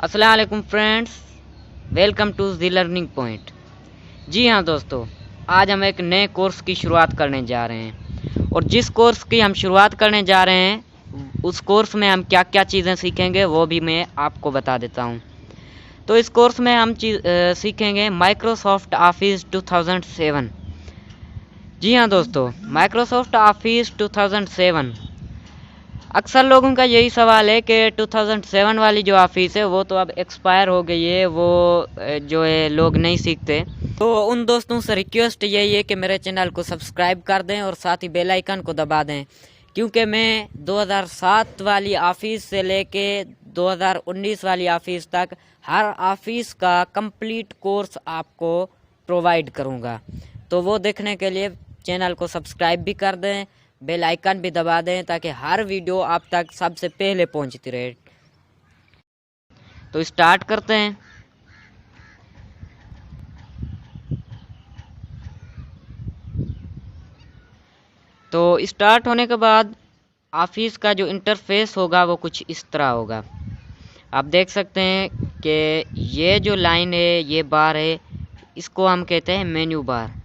अस्सलाम वालेकुम friends, welcome to the learning point. जी हाँ दोस्तों, आज हम एक नए कोर्स की शुरुआत करने जा रहे हैं और जिस कोर्स की हम शुरुआत करने जा रहे हैं उस कोर्स में हम क्या क्या चीज़ें सीखेंगे वो भी मैं आपको बता देता हूँ। तो इस कोर्स में हम सीखेंगे माइक्रोसॉफ्ट ऑफिस 2007। जी हाँ दोस्तों, माइक्रोसॉफ्ट ऑफिस 2007। अक्सर लोगों का यही सवाल है कि 2007 वाली जो ऑफिस है वो तो अब एक्सपायर हो गई है, वो जो है लोग नहीं सीखते। तो उन दोस्तों से रिक्वेस्ट यही है कि मेरे चैनल को सब्सक्राइब कर दें और साथ ही बेल आइकन को दबा दें, क्योंकि मैं 2007 वाली ऑफिस से लेके 2019 वाली ऑफिस तक हर ऑफिस का कंप्लीट कोर्स आपको प्रोवाइड करूँगा। तो वो देखने के लिए चैनल को सब्सक्राइब भी कर दें, बेल आइकन भी दबा दें ताकि हर वीडियो आप तक सबसे पहले पहुंचती रहे। तो स्टार्ट करते हैं। तो स्टार्ट होने के बाद ऑफिस का जो इंटरफेस होगा वो कुछ इस तरह होगा। आप देख सकते हैं कि ये जो लाइन है, ये बार है, इसको हम कहते हैं मेन्यू बार।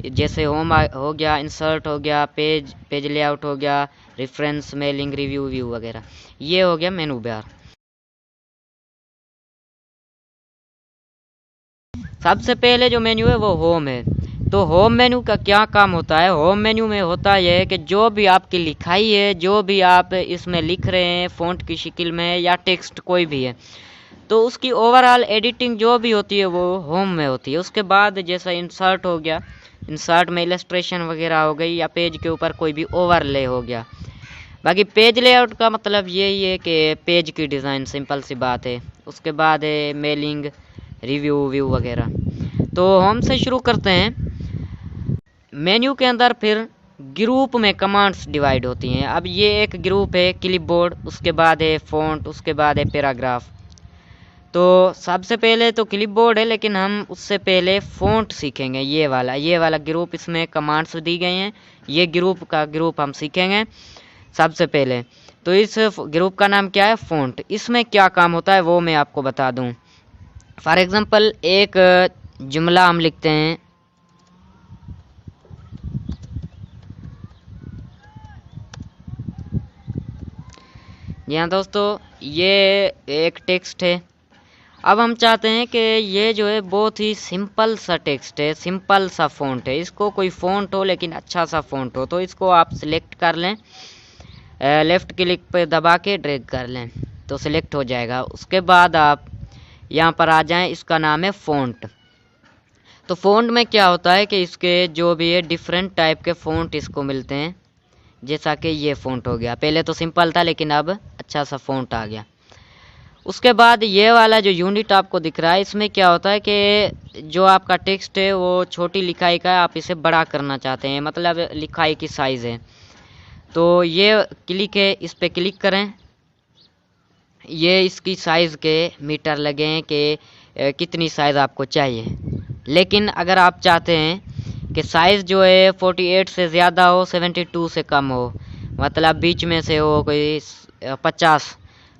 जैसे होम हो गया, इंसर्ट हो गया, पेज लेआउट हो गया, रेफरेंस, मेलिंग, रिव्यू, व्यू वगैरह, ये हो गया मेनू बार। सबसे पहले जो मेन्यू है वो होम है। तो होम मेन्यू का क्या काम होता है? होम मेन्यू में होता यह है कि जो भी आपकी लिखाई है, जो भी आप इसमें लिख रहे हैं फ़ॉन्ट की शक्ल में या टेक्स्ट कोई भी है, तो उसकी ओवरऑल एडिटिंग जो भी होती है वो होम में होती है। उसके बाद जैसा इंसर्ट हो गया, इंसर्ट में इलस्ट्रेशन वगैरह हो गई या पेज के ऊपर कोई भी ओवरले हो गया। बाकी पेज लेआउट का मतलब यही है कि पेज की डिज़ाइन, सिंपल सी बात है। उसके बाद है मेलिंग, रिव्यू, व्यू वगैरह। तो होम से शुरू करते हैं। मेन्यू के अंदर फिर ग्रुप में कमांड्स डिवाइड होती हैं। अब ये एक ग्रुप है क्लिपबोर्ड, उसके बाद है फ़ॉन्ट, उसके बाद है पैराग्राफ। तो सबसे पहले तो क्लिपबोर्ड है, लेकिन हम उससे पहले फ़ॉन्ट सीखेंगे। ये वाला ग्रुप, इसमें कमांड्स दी गई हैं। ये ग्रुप हम सीखेंगे सबसे पहले। तो इस ग्रुप का नाम क्या है? फ़ॉन्ट। इसमें क्या काम होता है वो मैं आपको बता दूं। फॉर एग्जांपल एक जुमला हम लिखते हैं। जी हाँ दोस्तों, ये एक टेक्स्ट है। अब हम चाहते हैं कि ये जो है बहुत ही सिंपल सा टेक्स्ट है, सिंपल सा फ़ॉन्ट है, इसको कोई फ़ॉन्ट हो लेकिन अच्छा सा फ़ॉन्ट हो। तो इसको आप सिलेक्ट कर लें, लेफ़्ट क्लिक पे दबा के ड्रैग कर लें तो सिलेक्ट हो जाएगा। उसके बाद आप यहाँ पर आ जाएं, इसका नाम है फ़ॉन्ट। तो फ़ॉन्ट में क्या होता है कि इसके जो भी है डिफरेंट टाइप के फ़ॉन्ट इसको मिलते हैं। जैसा कि ये फ़ॉन्ट हो गया, पहले तो सिंपल था लेकिन अब अच्छा सा फ़ॉन्ट आ गया। उसके बाद ये वाला जो यूनिट आपको दिख रहा है, इसमें क्या होता है कि जो आपका टेक्स्ट है वो छोटी लिखाई का है, आप इसे बड़ा करना चाहते हैं, मतलब लिखाई की साइज़ है। तो ये क्लिक है, इस पर क्लिक करें। ये इसकी साइज़ के मीटर लगे हैं कि कितनी साइज़ आपको चाहिए। लेकिन अगर आप चाहते हैं कि साइज़ जो है 48 से ज़्यादा हो, 72 से कम हो, मतलब बीच में से हो कोई 50,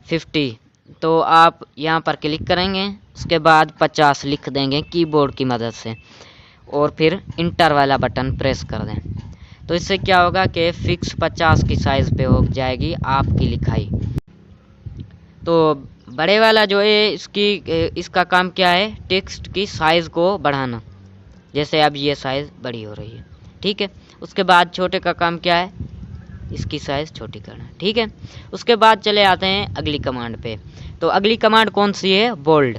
50, तो आप यहाँ पर क्लिक करेंगे। उसके बाद 50 लिख देंगे कीबोर्ड की मदद से और फिर इंटर वाला बटन प्रेस कर दें। तो इससे क्या होगा कि फिक्स 50 की साइज़ पे हो जाएगी आपकी लिखाई। तो बड़े वाला जो है इसका काम क्या है? टेक्स्ट की साइज़ को बढ़ाना। जैसे अब ये साइज़ बड़ी हो रही है, ठीक है। उसके बाद छोटे का काम क्या है? इसकी साइज़ छोटी करना, ठीक है। उसके बाद चले आते हैं अगली कमांड पे। तो अगली कमांड कौन सी है? बोल्ड।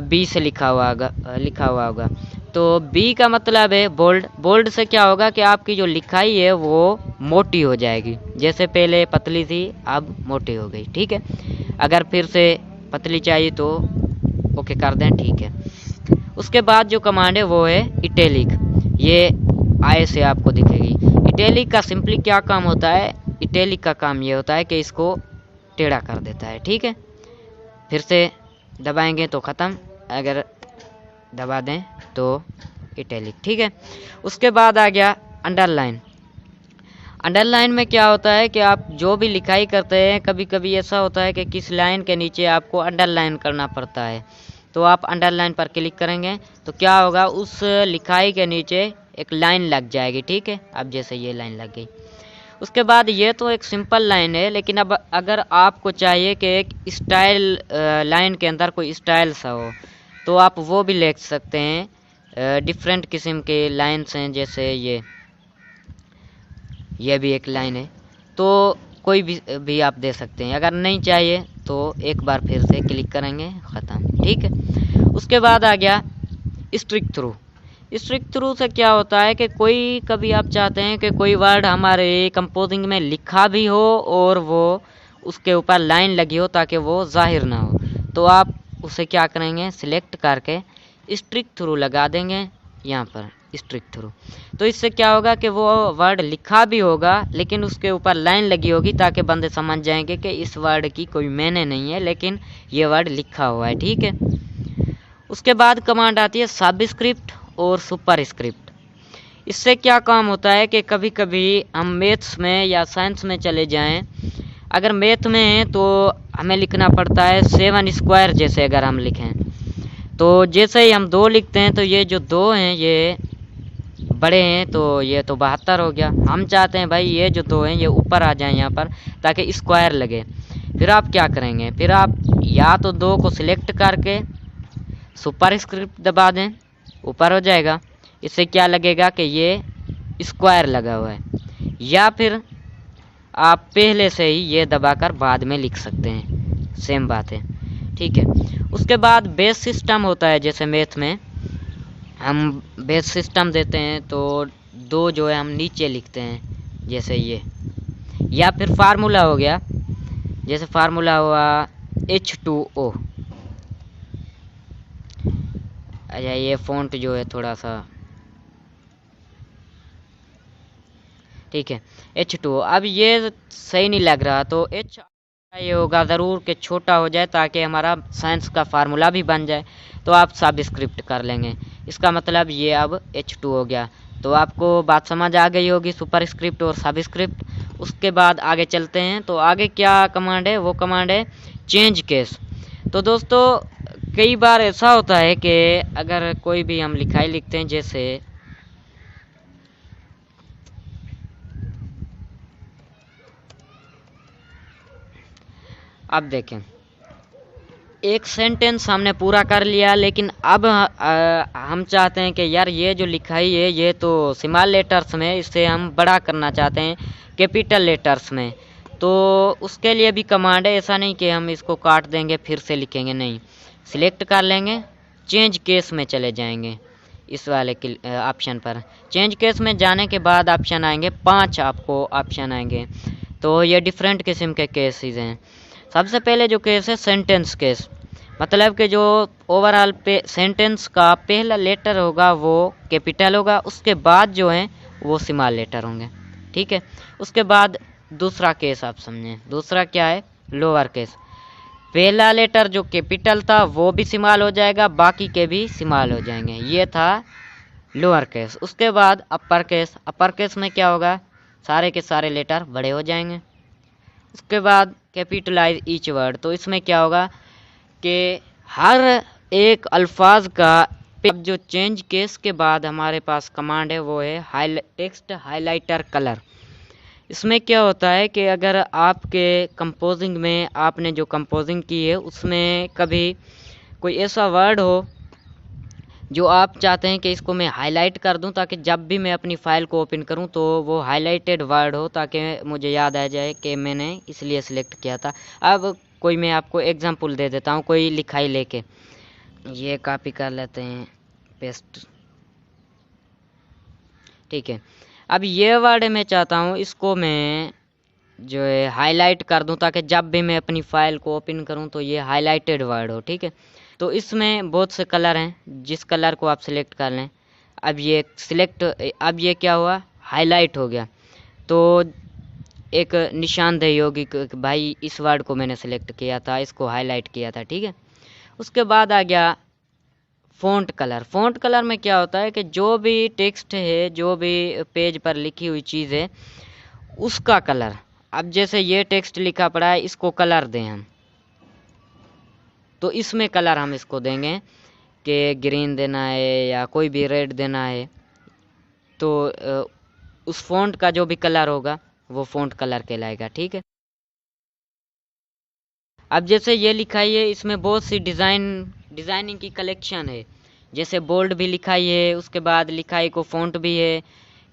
बी से लिखा हुआ होगा। तो बी का मतलब है बोल्ड। बोल्ड से क्या होगा कि आपकी जो लिखाई है वो मोटी हो जाएगी। जैसे पहले पतली थी, अब मोटी हो गई, ठीक है। अगर फिर से पतली चाहिए तो ओके कर दें, ठीक है। उसके बाद जो कमांड है वो है इटैलिक। ये आय से आपको दिखेगी। इटैलिक का सिंपली क्या काम होता है? इटैलिक का काम ये होता है कि इसको टेढ़ा कर देता है, ठीक है। फिर से दबाएंगे तो ख़त्म, अगर दबा दें तो इटैलिक, ठीक है। उसके बाद आ गया अंडरलाइन। अंडरलाइन में क्या होता है कि आप जो भी लिखाई करते हैं, कभी कभी ऐसा होता है कि किस लाइन के नीचे आपको अंडरलाइन करना पड़ता है, तो आप अंडरलाइन पर क्लिक करेंगे तो क्या होगा, उस लिखाई के नीचे एक लाइन लग जाएगी। ठीक है, अब जैसे ये लाइन लग गई। उसके बाद ये तो एक सिंपल लाइन है, लेकिन अब अगर आपको चाहिए कि एक स्टाइल लाइन के अंदर कोई स्टाइल सा हो, तो आप वो भी लिख सकते हैं। डिफरेंट किस्म के लाइन्स हैं, जैसे ये भी एक लाइन है, तो कोई भी आप दे सकते हैं। अगर नहीं चाहिए तो एक बार फिर से क्लिक करेंगे, ख़त्म। ठीक है, उसके बाद आ गया स्ट्रिक थ्रू। स्ट्रिक थ्रू से क्या होता है कि कोई कभी आप चाहते हैं कि कोई वर्ड हमारे कंपोजिंग में लिखा भी हो और वो उसके ऊपर लाइन लगी हो ताकि वो जाहिर ना हो, तो आप उसे क्या करेंगे, सिलेक्ट करके स्ट्रिक थ्रू लगा देंगे यहाँ पर, स्ट्रिक थ्रू। तो इससे क्या होगा कि वो वर्ड लिखा भी होगा लेकिन उसके ऊपर लाइन लगी होगी, ताकि बंदे समझ जाएंगे कि इस वर्ड की कोई मैंने नहीं है, लेकिन ये वर्ड लिखा हुआ है। ठीक है, उसके बाद कमांड आती है सबस्क्रिप्ट और सुपरस्क्रिप्ट। इससे क्या काम होता है कि कभी कभी हम मैथ्स में या साइंस में चले जाएं, अगर मैथ में है तो हमें लिखना पड़ता है 7 स्क्वायर, जैसे अगर हम लिखें तो जैसे ही हम 2 लिखते हैं तो ये जो 2 हैं ये बड़े हैं, तो ये तो 72 हो गया। हम चाहते हैं भाई ये जो 2 हैं ये ऊपर आ जाएं यहाँ पर, ताकि स्क्वायर लगे। फिर आप क्या करेंगे, फिर आप या तो 2 को सिलेक्ट करके सुपरस्क्रिप्ट दबा दें, ऊपर हो जाएगा। इससे क्या लगेगा कि ये स्क्वायर लगा हुआ है, या फिर आप पहले से ही ये दबाकर बाद में लिख सकते हैं, सेम बात है। ठीक है, उसके बाद बेस सिस्टम होता है, जैसे मैथ में हम बेस सिस्टम देते हैं तो 2 जो है हम नीचे लिखते हैं, जैसे ये। या फिर फार्मूला हो गया, जैसे फार्मूला हुआ H2O। अच्छा, ये फ़ॉन्ट जो है थोड़ा सा, ठीक है, H2O। अब ये सही नहीं लग रहा तो H ये होगा ज़रूर कि छोटा हो जाए, ताकि हमारा साइंस का फार्मूला भी बन जाए। तो आप सबस्क्रिप्ट कर लेंगे, इसका मतलब ये अब H2 हो गया। तो आपको बात समझ आ गई होगी, सुपरस्क्रिप्ट और सबस्क्रिप्ट। उसके बाद आगे चलते हैं, तो आगे क्या कमांड है, वो कमांड है चेंज केस। तो दोस्तों कई बार ऐसा होता है कि अगर कोई भी हम लिखाई लिखते हैं, जैसे अब देखें, एक सेंटेंस हमने पूरा कर लिया, लेकिन अब हम चाहते हैं कि यार ये जो लिखाई है ये तो स्मॉल लेटर्स में, इससे हम बड़ा करना चाहते हैं कैपिटल लेटर्स में। तो उसके लिए भी कमांड है, ऐसा नहीं कि हम इसको काट देंगे फिर से लिखेंगे, नहीं, सिलेक्ट कर लेंगे, चेंज केस में चले जाएंगे, इस वाले ऑप्शन पर। चेंज केस में जाने के बाद ऑप्शन आएंगे, 5 आपको ऑप्शन आएंगे। तो ये डिफरेंट किस्म के केसेस हैं। सबसे पहले जो केस है सेंटेंस केस, मतलब कि जो ओवरऑल पे सेंटेंस का पहला लेटर होगा वो कैपिटल होगा, उसके बाद जो है वो स्मॉल लेटर होंगे। ठीक है, उसके बाद दूसरा केस आप समझें, दूसरा क्या है, लोअर केस। पहला लेटर जो कैपिटल था वो भी स्मॉल हो जाएगा, बाकी के भी स्मॉल हो जाएंगे, ये था लोअर केस। उसके बाद अपर केस। अपर केस में क्या होगा, सारे के सारे लेटर बड़े हो जाएंगे। उसके बाद कैपिटलाइज ईच वर्ड। तो इसमें क्या होगा कि हर एक अल्फाज का जो चेंज केस के बाद हमारे पास कमांड है वो है टेक्स्ट हाइलाइटर कलर। इसमें क्या होता है कि अगर आपके कंपोजिंग में आपने जो कंपोजिंग की है उसमें कभी कोई ऐसा वर्ड हो जो आप चाहते हैं कि इसको मैं हाईलाइट कर दूं, ताकि जब भी मैं अपनी फ़ाइल को ओपन करूं तो वो हाईलाइटेड वर्ड हो, ताकि मुझे याद आ जाए कि मैंने इसलिए सिलेक्ट किया था। अब कोई मैं आपको एग्जांपल दे देता हूं, कोई लिखाई लेके, ये कॉपी कर लेते हैं, पेस्ट। ठीक है, अब ये वर्ड मैं चाहता हूँ इसको मैं जो है हाईलाइट कर दूं, ताकि जब भी मैं अपनी फ़ाइल को ओपन करूं तो ये हाईलाइटेड वर्ड हो। ठीक है, तो इसमें बहुत से कलर हैं, जिस कलर को आप सिलेक्ट कर लें। अब ये सिलेक्ट, अब ये क्या हुआ, हाईलाइट हो गया, तो एक निशानदेही होगी कि भाई इस वर्ड को मैंने सिलेक्ट किया था, इसको हाईलाइट किया था। ठीक है, उसके बाद आ गया फ़ॉन्ट कलर। फ़ॉन्ट कलर में क्या होता है कि जो भी टेक्स्ट है, जो भी पेज पर लिखी हुई चीज़ है, उसका कलर। अब जैसे ये टेक्स्ट लिखा पड़ा है, इसको कलर दें हम, तो इसमें कलर हम इसको देंगे कि ग्रीन देना है या कोई भी रेड देना है। तो उस फ़ॉन्ट का जो भी कलर होगा वो फ़ॉन्ट कलर कहलाएगा, ठीक है। अब जैसे ये लिखाई है, इसमें बहुत सी डिज़ाइनिंग की कलेक्शन है। जैसे बोल्ड भी लिखाई है, उसके बाद लिखाई को फ़ॉन्ट भी है,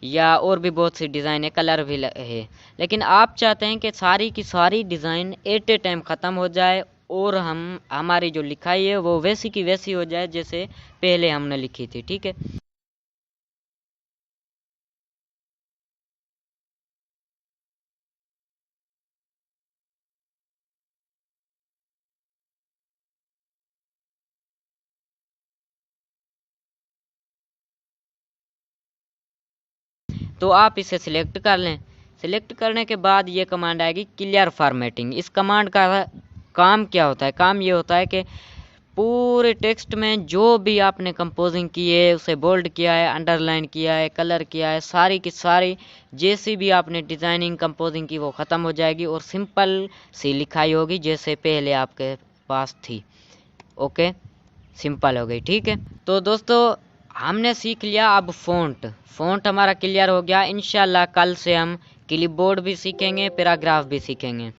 या और भी बहुत सी डिज़ाइन है, कलर भी है। लेकिन आप चाहते हैं कि सारी की सारी डिज़ाइन एट ए टाइम ख़त्म हो जाए और हमारी जो लिखाई है वो वैसी की वैसी हो जाए जैसे पहले हमने लिखी थी, ठीक है। तो आप इसे सिलेक्ट कर लें। सिलेक्ट करने के बाद ये कमांड आएगी क्लियर फॉर्मेटिंग। इस कमांड का काम क्या होता है? काम ये होता है कि पूरे टेक्स्ट में जो भी आपने कंपोजिंग की है, उसे बोल्ड किया है, अंडरलाइन किया है, कलर किया है, सारी की सारी जैसी भी आपने डिज़ाइनिंग कंपोजिंग की वो ख़त्म हो जाएगी और सिंपल सी लिखाई होगी जैसे पहले आपके पास थी। ओके, सिंपल हो गई, ठीक है। तो दोस्तों हमने सीख लिया अब फ़ॉन्ट हमारा क्लियर हो गया। इंशाल्लाह कल से हम क्लिपबोर्ड भी सीखेंगे, पैराग्राफ भी सीखेंगे।